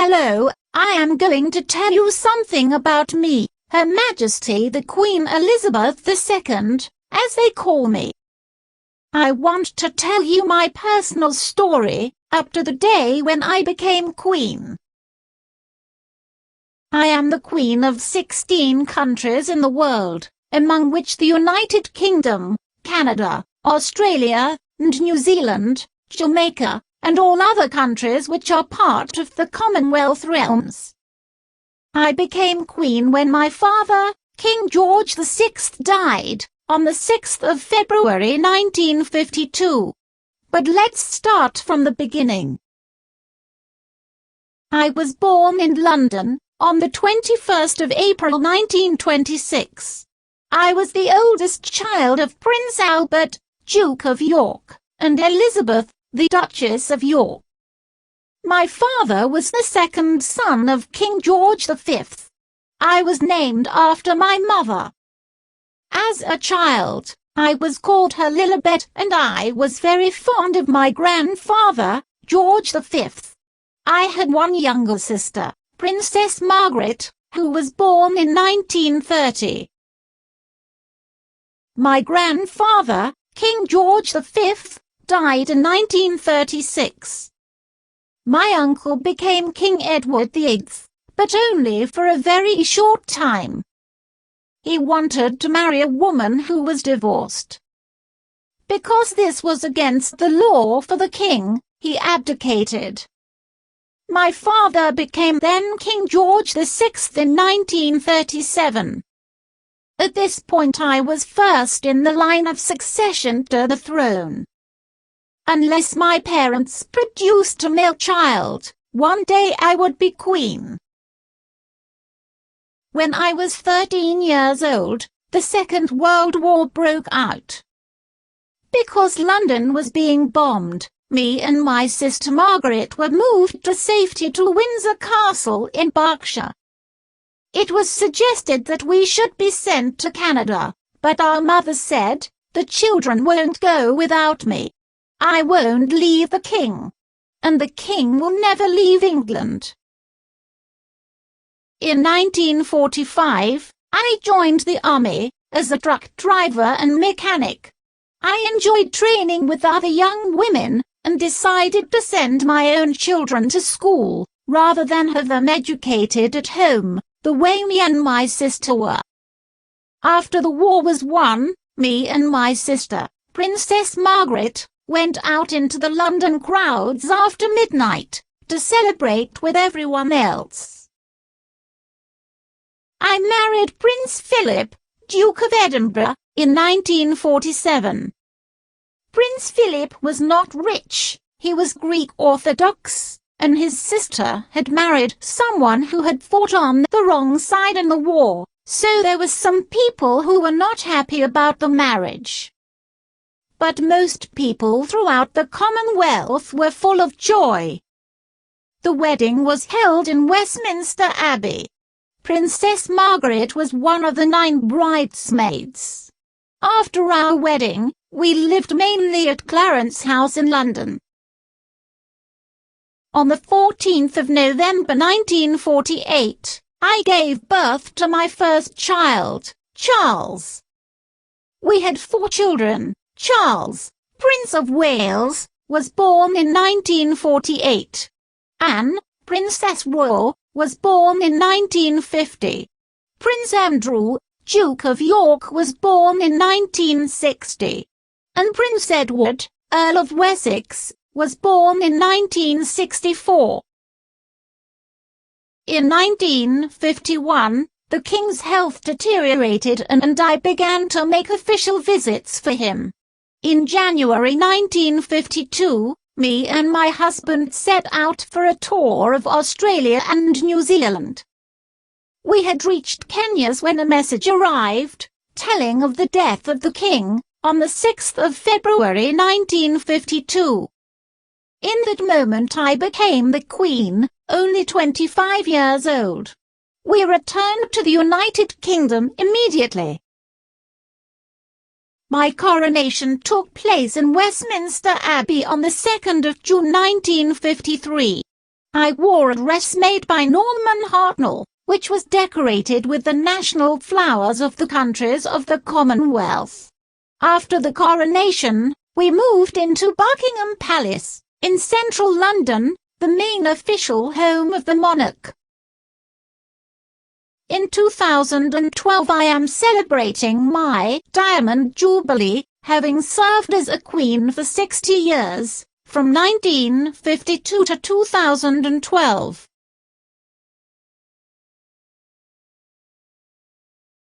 Hello, I am going to tell you something about me, Her Majesty the Queen Elizabeth II, as they call me. I want to tell you my personal story, up to the day when I became Queen. I am the Queen of 16 countries in the world, among which the United Kingdom, Canada, Australia, and New Zealand, Jamaica, and all other countries which are part of the Commonwealth realms. I became Queen when my father, King George VI, died, on the 6th of February 1952. But let's start from the beginning. I was born in London, on the 21st of April 1926. I was the oldest child of Prince Albert, Duke of York, and Elizabeth, the Duchess of York. My father was the second son of King George V. I was named after my mother. As a child, I was called her Lilibet, and I was very fond of my grandfather, George V. I had one younger sister, Princess Margaret, who was born in 1930. My grandfather, King George V, died in 1936. My uncle became King Edward VIII, but only for a very short time. He wanted to marry a woman who was divorced. Because this was against the law for the king, he abdicated. My father became then King George VI in 1937. At this point I was first in the line of succession to the throne. Unless my parents produced a male child, one day I would be queen. When I was 13 years old, the Second World War broke out. Because London was being bombed, me and my sister Margaret were moved to safety to Windsor Castle in Berkshire. It was suggested that we should be sent to Canada, but our mother said, "The children won't go without me. I won't leave the king. And the king will never leave England." In 1945, I joined the army, as a truck driver and mechanic. I enjoyed training with other young women, and decided to send my own children to school, rather than have them educated at home, the way me and my sister were. After the war was won, me and my sister, Princess Margaret, went out into the London crowds after midnight, to celebrate with everyone else. I married Prince Philip, Duke of Edinburgh, in 1947. Prince Philip was not rich, he was Greek Orthodox, and his sister had married someone who had fought on the wrong side in the war, so there were some people who were not happy about the marriage. But most people throughout the Commonwealth were full of joy. The wedding was held in Westminster Abbey. Princess Margaret was one of the 9 bridesmaids. After our wedding, we lived mainly at Clarence House in London. On the 14th of November 1948, I gave birth to my first child, Charles. We had 4 children. Charles, Prince of Wales, was born in 1948. Anne, Princess Royal, was born in 1950. Prince Andrew, Duke of York, was born in 1960. And Prince Edward, Earl of Wessex, was born in 1964. In 1951, the king's health deteriorated and I began to make official visits for him. In January 1952, me and my husband set out for a tour of Australia and New Zealand. We had reached Kenya's when a message arrived, telling of the death of the king, on the 6th of February 1952. In that moment I became the Queen, only 25 years old. We returned to the United Kingdom immediately. My coronation took place in Westminster Abbey on the 2nd of June 1953. I wore a dress made by Norman Hartnell, which was decorated with the national flowers of the countries of the Commonwealth. After the coronation, we moved into Buckingham Palace, in central London, the main official home of the monarch. In 2012 I am celebrating my Diamond Jubilee, having served as a queen for 60 years, from 1952 to 2012.